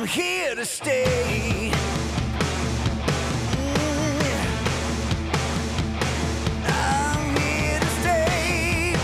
I'm here to stay. I'm here to stay.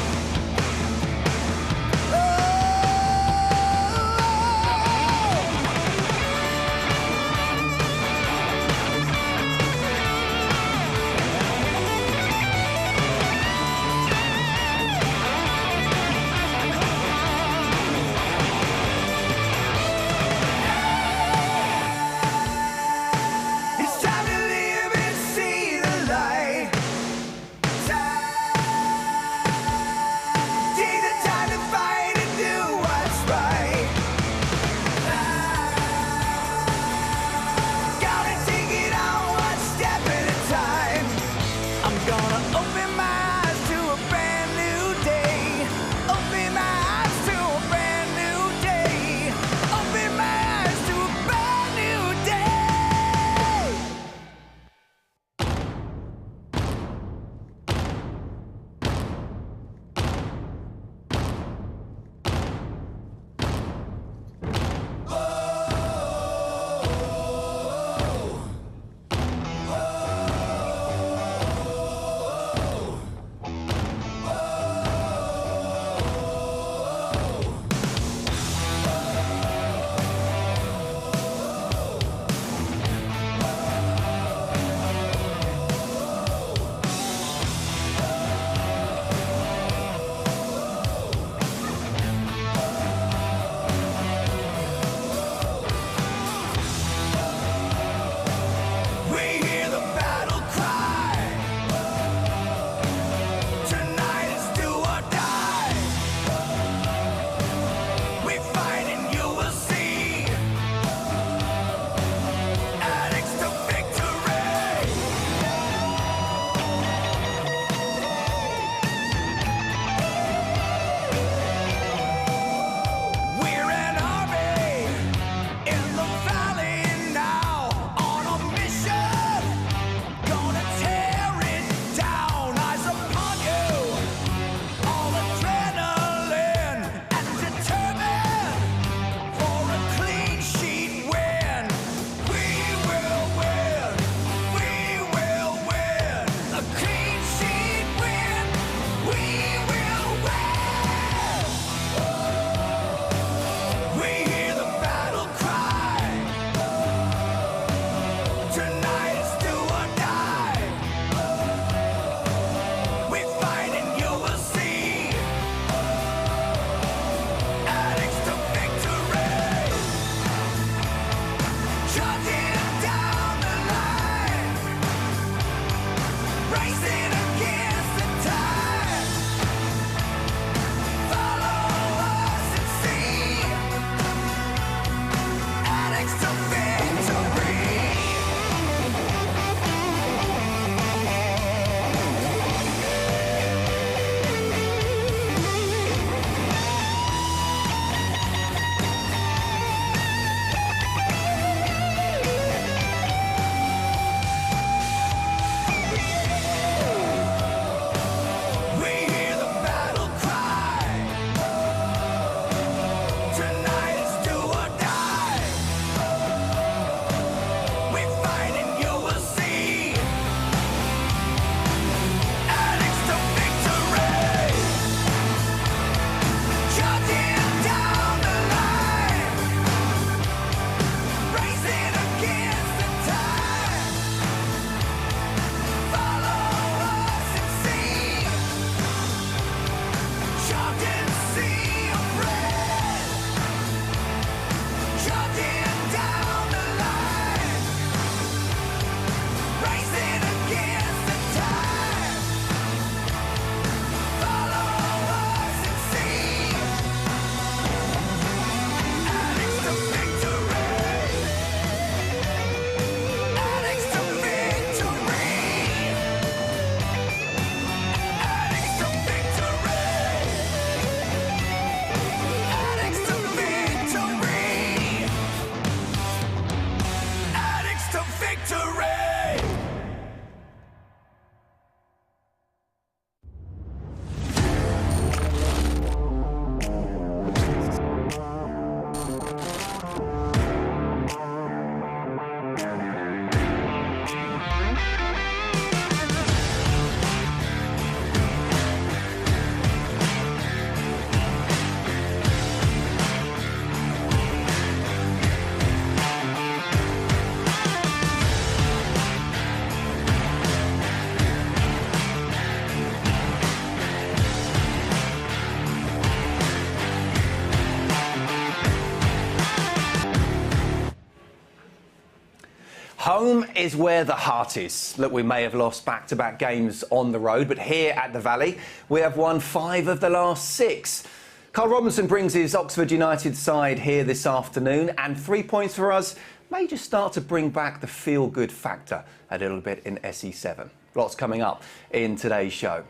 Home is where the heart is. Look, we may have lost back-to-back games on the road, but here at the Valley, we have won 5 of the last 6. Carl Robinson brings his Oxford United side here this afternoon, and 3 points for us may just start to bring back the feel-good factor a little bit in SE7. Lots coming up in today's show,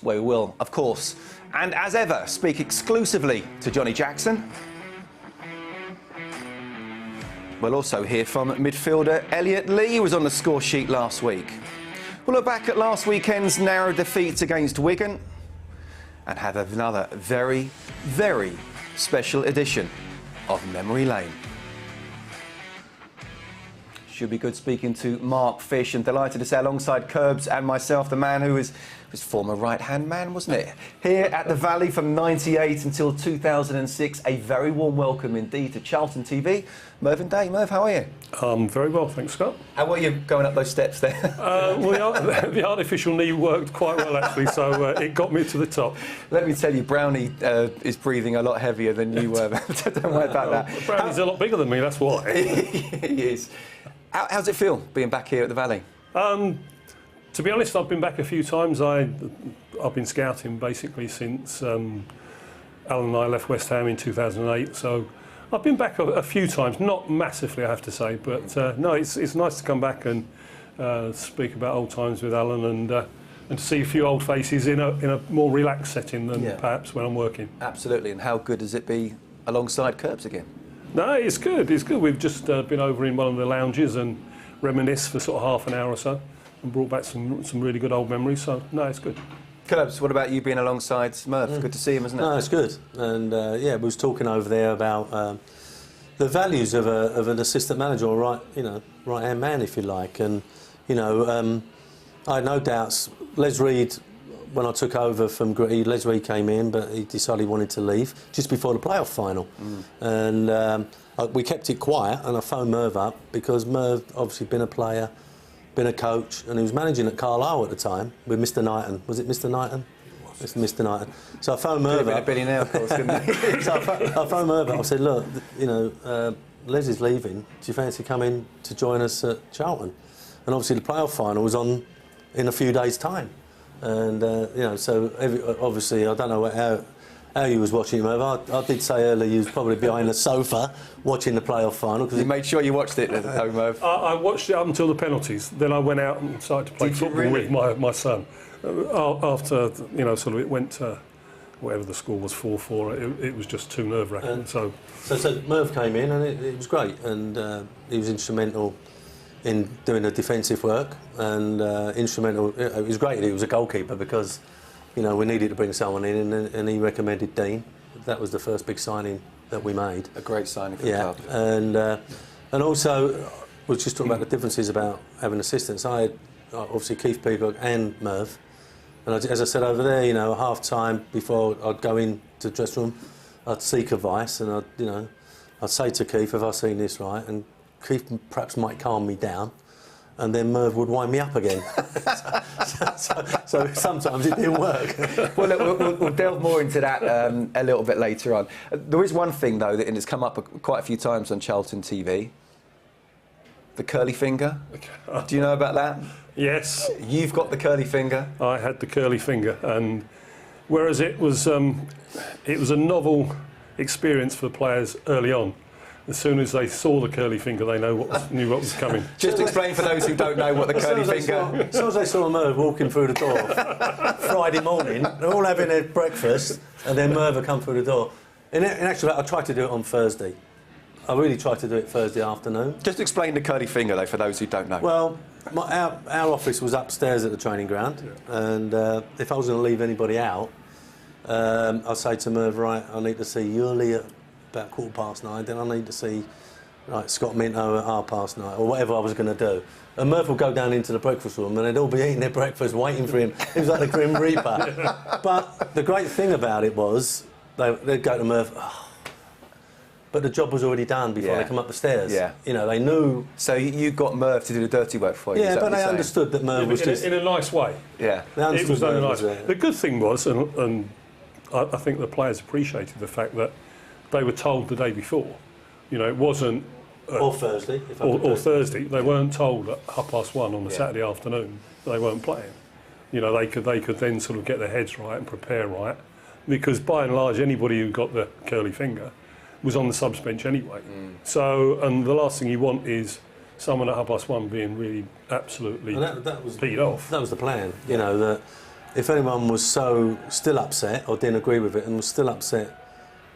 where we will, of course, and as ever, speak exclusively to Johnnie Jackson. We'll also hear from midfielder Elliot Lee, who was on the score sheet last week. We'll look back at last weekend's narrow defeats against Wigan and have another very, very special edition of Memory Lane. Should be good speaking to Mark Fish, and delighted to say alongside Curbs and myself, the man who was his former right-hand man, wasn't it? Here at the Valley from 98 until 2006, a very warm welcome indeed to Charlton TV. Mervyn Day. Merv, how are you? Very well, thanks, Scott. How are you going up those steps there? Well, the artificial knee worked quite well, actually, so it got me to the top. Let me tell you, Brownie is breathing a lot heavier than you were. Don't worry about that. Brownie's a lot bigger than me, that's why. He is. How's it feel being back here at the Valley? To be honest, I've been back a few times. I've been scouting basically since Alan and I left West Ham in 2008, so I've been back a few times, not massively I have to say, but no, it's nice to come back and speak about old times with Alan and to see a few old faces in a more relaxed setting than perhaps when I'm working. Absolutely, and how good does it be alongside Curbs again? No, it's good, it's good. We've just been over in one of the lounges and reminisced for sort of half an hour or so and brought back some really good old memories, so no, it's good. Curbs, what about you being alongside Murph? Good to see him, isn't it? No, it's good. And yeah, we was talking over there about the values of an assistant manager, or right-hand man, if you like. And I had no doubts. Les Reed, when I took over from Les Reed came in, but he decided he wanted to leave just before the playoff final. And we kept it quiet, and I phoned Merv up because Merv obviously been a player, been a coach, and he was managing at Carlisle at the time with Mr. Knighton. Was it Mr. Knighton? It's Mr. Knighton. So I phoned Merv up. A billionaire, of course, couldn't he? So I phoned Merv up. I said, look, Les is leaving. Do you fancy coming to join us at Charlton? And obviously the playoff final was on in a few days' time. And so obviously I don't know how you was watching it, Merv. I did say earlier you was probably behind the sofa watching the playoff final. You made sure you watched it, though, Merv? I watched it up until the penalties. Then I went out and started to play football with my son. After sort of it went to whatever the score was, 4-4. It was just too nerve-wracking. So Merv came in and it was great, and he was instrumental in doing the defensive work, and instrumental. It was great that he was a goalkeeper because we needed to bring someone in, and he recommended Dean. That was the first big signing that we made. A great signing for the club. And also we're just talking about the differences about having assistants. I had obviously Keith Peacock and Merv, and as I said over there, at half time before I'd go into the dressing room, I'd seek advice, and I'd say to Keith, have I seen this right? And Keith perhaps might calm me down, and then Merv would wind me up again. so sometimes it didn't work. Well, look, we'll delve more into that a little bit later on. There is one thing, though, and it's come up quite a few times on Charlton TV. The curly finger. Do you know about that? Yes. You've got the curly finger. I had the curly finger, and whereas it was a novel experience for the players early on, as soon as they saw the curly finger, they knew what was coming. Just explain for those who don't know what the curly finger... As soon as they saw Merv walking through the door Friday morning, they're all having their breakfast, and then Merv would come through the door. In actual fact, I tried to do it on Thursday. I really tried to do it Thursday afternoon. Just explain the curly finger, though, for those who don't know. Well, our office was upstairs at the training ground, and if I was going to leave anybody out, I'd say to Merv, right, I need to see Yuli at about 9:15, then I need to see Scott Minto at 9:30, or whatever I was going to do. And Merv would go down into the breakfast room, and they'd all be eating their breakfast, waiting for him. He was like the Grim Reaper. But the great thing about it was, they'd go to Merv, but the job was already done before they come up the stairs. Yeah. They knew. So you got Merv to do the dirty work for you? Yeah, but they understood that Merv was just... In a nice way. Yeah. It was done in a nice way. The good thing was, and I think the players appreciated the fact that they were told the day before. It wasn't or Thursday. If I or Thursday, they weren't told at 1:30 on the Saturday afternoon they weren't playing. You know, they could then sort of get their heads right and prepare right, because by and large anybody who got the curly finger was on the subs bench anyway. So, and the last thing you want is someone at 1:30 being really absolutely peed off. That was the plan. You know, that if anyone was still upset or didn't agree with it and was still upset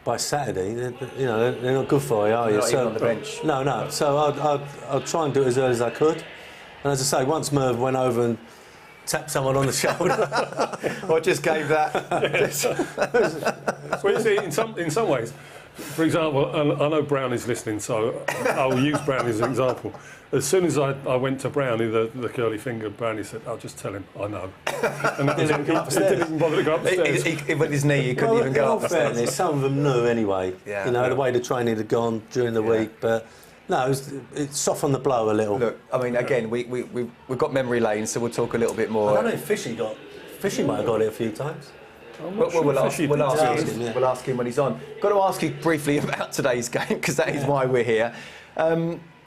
by Saturday, you know, they're not good for you, are you? Not even on the bench. No. So I'd try and do it as early as I could. And as I say, once Merv went over and tapped someone on the shoulder, or just gave that. Well, you see, in some ways, for example, I know Brown is listening, so I'll use Brown as an example. As soon as I went to Brownie, the curly finger, Brownie said, "I'll just tell him, I know." And he didn't even bother to go upstairs. He with his knee, he couldn't even go up. Fairness, some of them knew anyway. Yeah. You know, the way the training had gone during the week, but. No, it softened the blow a little. Look, I mean, again, we've got memory lane, so we'll talk a little bit more. I don't know if Fishy might have got it a few times. We'll ask him when he's on. Got to ask you briefly about today's game, because that is why we're here.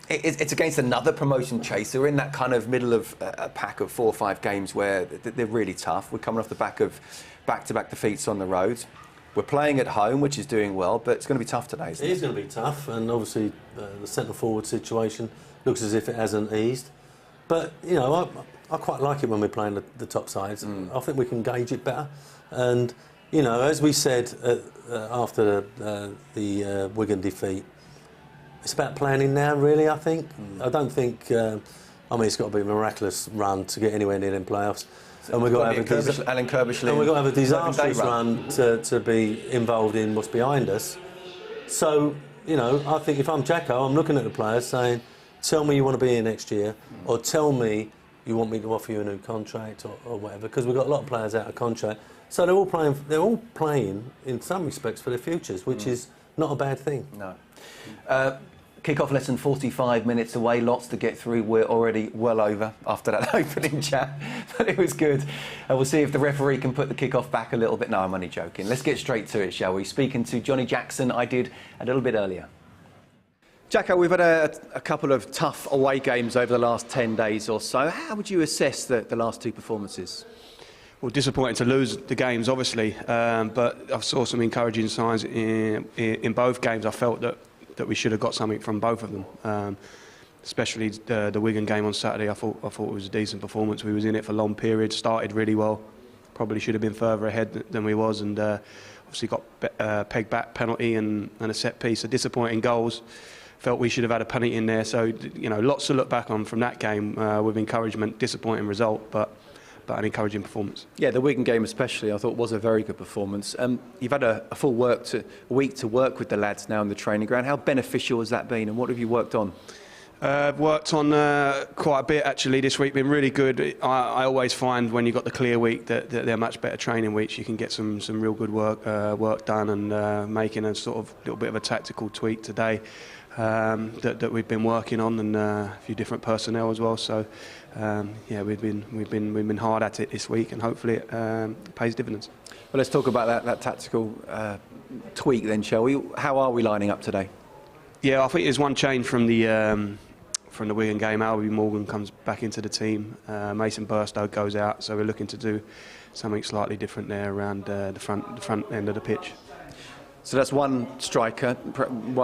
It's against another promotion chaser. We're in that kind of middle of a pack of 4 or 5 games where they're really tough. We're coming off the back of back-to-back defeats on the road. We're playing at home, which is doing well, but it's going to be tough today, isn't it? It is going to be tough, and obviously the centre-forward situation looks as if it hasn't eased. But, you know, I quite like it when we're playing the top sides. I think we can gauge it better. And, you know, as we said after the Wigan defeat, it's about planning now, really, I think. I don't think... I mean, it's got to be a miraculous run to get anywhere near them playoffs. And we've got to have Alan Curbishley and we've got to have a disastrous run to be involved in what's behind us. So, you know, I think if I'm Jacko, I'm looking at the players saying, tell me you want to be here next year, or tell me you want me to offer you a new contract or whatever, because we've got a lot of players out of contract. So they're all playing in some respects for their futures, which is not a bad thing. No. Kick-off less than 45 minutes away, lots to get through. We're already well over after that opening chat, but it was good. And we'll see if the referee can put the kick-off back a little bit. No, I'm only joking. Let's get straight to it, shall we? Speaking to Johnnie Jackson, I did a little bit earlier. Jacko, we've had a couple of tough away games over the last 10 days or so. How would you assess the last 2 performances? Well, disappointing to lose the games, obviously, but I saw some encouraging signs in both games. I felt that we should have got something from both of them, especially the Wigan game on Saturday. I thought it was a decent performance. We was in it for long periods, started really well, probably should have been further ahead than we was, and obviously got a peg back penalty and a set piece. So disappointing goals. Felt we should have had a penalty in there. So, you know, lots to look back on from that game with encouragement. Disappointing result, but an encouraging performance. Yeah, the Wigan game especially, I thought was a very good performance. You've had a full week to work with the lads now in the training ground. How beneficial has that been, and what have you worked on? I've worked on quite a bit actually this week. Been really good. I always find when you've got the clear week that they're much better training weeks. You can get some real good work done, and making a sort of little bit of a tactical tweak today that we've been working on, and a few different personnel as well. So yeah, we've been hard at it this week, and hopefully it pays dividends. Well, let's talk about that tactical tweak then, shall we? How are we lining up today? Yeah, I think there's one change from the Wigan game. Albie Morgan comes back into the team. Mason Burstow goes out, so we're looking to do something slightly different there around the front end of the pitch. So that's one striker,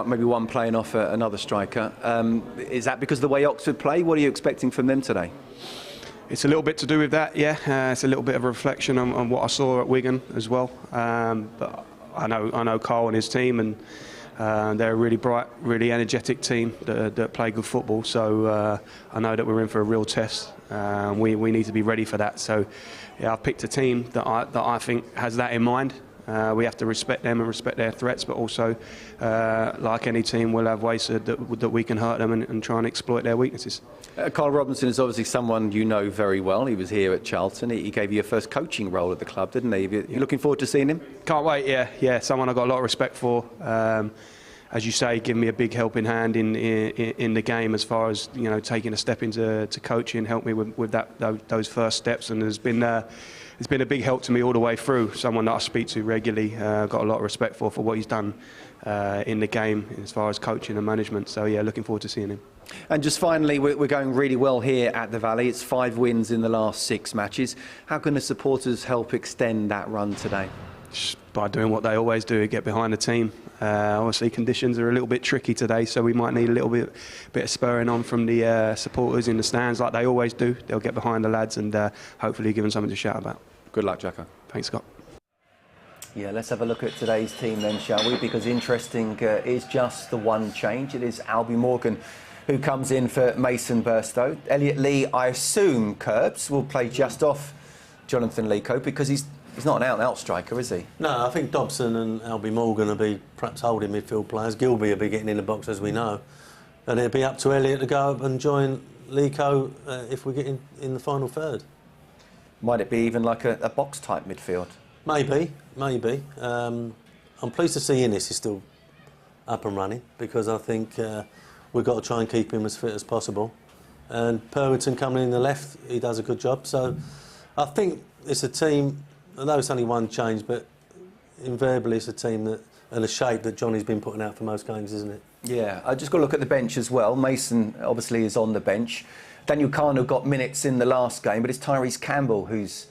maybe one playing off another striker. Is that because of the way Oxford play? What are you expecting from them today? It's a little bit to do with that, yeah. It's a little bit of a reflection on what I saw at Wigan as well. But I know Carl and his team, and they're a really bright, really energetic team that play good football. So I know that we're in for a real test. We need to be ready for that. So yeah, I've picked a team that I think has that in mind. We have to respect them and respect their threats, but also, like any team, we'll have ways that we can hurt them and try and exploit their weaknesses. Carl Robinson is obviously someone you know very well. He was here at Charlton. He gave you your first coaching role at the club, didn't he? You're looking forward to seeing him? Can't wait, yeah. Someone I've got a lot of respect for. as you say, given me a big helping hand in the game as far as, you know, taking a step into coaching, helped me with those first steps, and it's been a big help to me all the way through. Someone that I speak to regularly, got a lot of respect for what he's done in the game as far as coaching and management. So yeah, looking forward to seeing him. And just finally, we're going really well here at the Valley. It's 5 wins in the last 6 matches. How can the supporters help extend that run today? Just by doing what they always do, get behind the team. Obviously conditions are a little bit tricky today, so we might need a little bit of spurring on from the supporters in the stands like they always do. They'll get behind the lads and hopefully give them something to shout about. Good luck, Jacko. Thanks, Scott. Yeah, let's have a look at today's team then, shall we? Because interesting is just the one change. It is Albie Morgan who comes in for Mason Burstow. Elliot Lee, I assume, Curbs, will play just off Jonathan Leacoat because he's not an out-and-out striker, is he? No, I think Dobson and Albie Morgan will be perhaps holding midfield players. Gilby will be getting in the box, as we know. And it'll be up to Elliot to go up and join Leacoat if we get in the final third. Might it be even like a box-type midfield? Maybe. I'm pleased to see Innes is still up and running because I think we've got to try and keep him as fit as possible. And Purwitton coming in the left, he does a good job. So I think it's a team, although it's only one change, but invariably it's a team that, and a shape that Johnny's been putting out for most games, isn't it? Yeah, I just got to look at the bench as well. Mason obviously is on the bench. Daniel Kanu got minutes in the last game, but it's Tyrese Campbell who's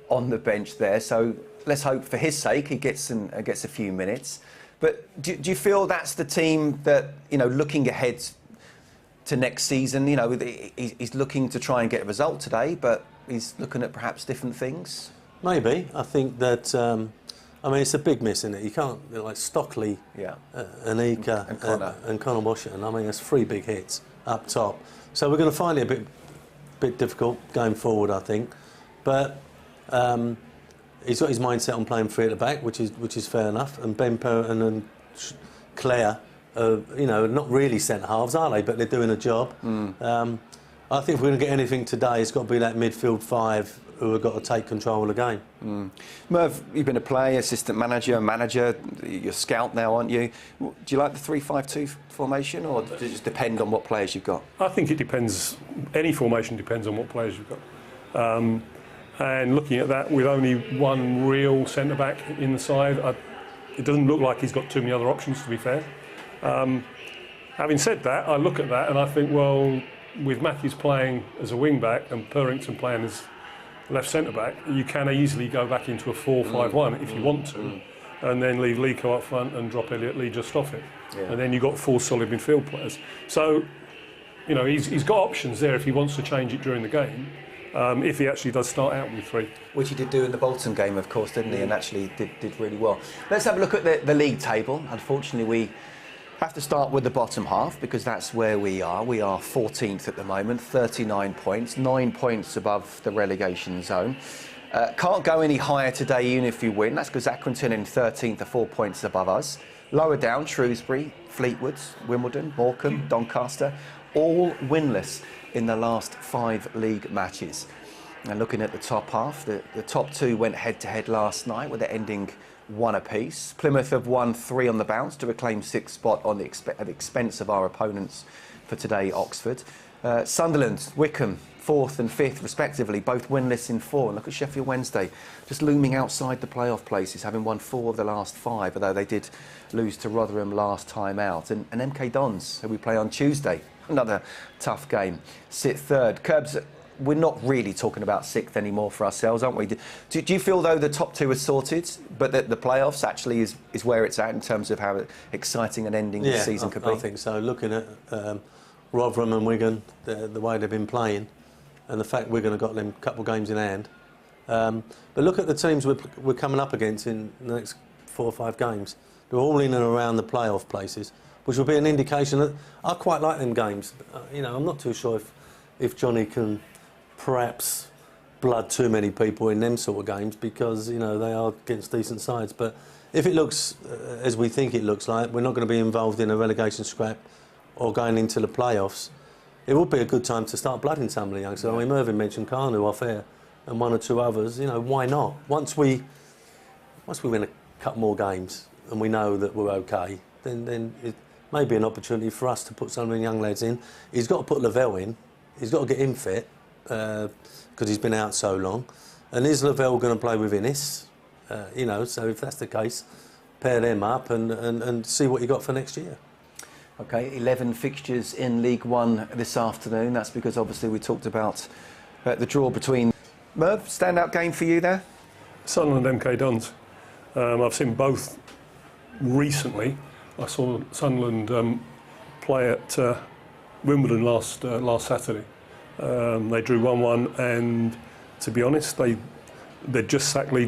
on the bench there. So let's hope for his sake he gets a few minutes. But do you feel that's the team that, you know, looking ahead to next season, you know, he's looking to try and get a result today, but he's looking at perhaps different things? Maybe. I think that, I mean, it's a big miss, isn't it? You can't, you know, like Stockley, yeah, Anika and Conor Washington. I mean, there's 3 big hits up top. So we're going to find it a bit difficult going forward, I think. But he's got his mindset on playing 3 at the back, which is fair enough. And Ben Purwitton and Clare, you know, not really centre halves, are they? But they're doing a job. I think if we're going to get anything today, it's got to be that midfield 5 who have got to take control of the game. Merv, you've been a player, assistant manager, you're a scout now, aren't you? Do you like the 3-5-2 formation, or does it just depend on what players you've got? I think it depends. Any formation depends on what players you've got. And looking at that, with only one real centre-back in the side, it doesn't look like he's got too many other options, to be fair. Having said that, I look at that and I think, well, with Matthews playing as a wing-back and Purrington playing as left centre-back, you can easily go back into a 4-5-1 if you want to, and then leave Leacoat up front and drop Elliot Lee just off it. Yeah. And then you've got 4 solid midfield players. So, you know, he's got options there if he wants to change it during the game. If he actually does start out with 3. Which he did do in the Bolton game, of course, didn't he? And actually did really well. Let's have a look at the league table. Unfortunately, we have to start with the bottom half because that's where we are. We are 14th at the moment, 39 points, 9 points above the relegation zone. Can't go any higher today even if you win. That's because Accrington in 13th are 4 points above us. Lower down, Shrewsbury, Fleetwood, Wimbledon, Morecambe, Doncaster, all winless in the last 5 league matches. And looking at the top half, the top 2 went head-to-head last night with it ending 1 apiece. Plymouth have won 3 on the bounce to reclaim 6th spot on at the expense of our opponents for today, Oxford. Sunderland, Wycombe, 4th and 5th respectively, both winless in 4. And look at Sheffield Wednesday, just looming outside the playoff places, having won 4 of the last 5, although they did lose to Rotherham last time out. And MK Dons, who we play on Tuesday, another tough game, sit 3rd. Curbs, we're not really talking about 6th anymore for ourselves, aren't we? Do you feel, though, the top 2 are sorted, but that the playoffs actually is where it's at in terms of how exciting an ending the season could be? I think so. Looking at Rotherham and Wigan, the way they've been playing, and the fact Wigan have got them couple of games in hand. But look at the teams we're coming up against in the next 4 or 5 games. They're all in and around the playoff places, which will be an indication that I quite like them games. You know, I'm not too sure if Johnny can perhaps blood too many people in them sort of games because, you know, they are against decent sides. But if it looks as we think it looks like, we're not going to be involved in a relegation scrap or going into the playoffs, it would be a good time to start blooding some of the youngsters. I mean, Mervyn mentioned Kanu off air and 1 or 2 others. You know, why not? Once we win a couple more games and we know that we're okay, then it may be an opportunity for us to put some of the young lads in. He's got to put Lavelle in. He's got to get him fit because he's been out so long. And is Lavelle going to play with Innes? You know, so if that's the case, pair them up and see what you got for next year. OK, 11 fixtures in League One this afternoon. That's because obviously we talked about the draw between... Merv, standout game for you there? Sunderland MK Dons. I've seen both recently. I saw Sunderland play at Wimbledon last Saturday. They drew 1-1, and to be honest, they just sacked Lee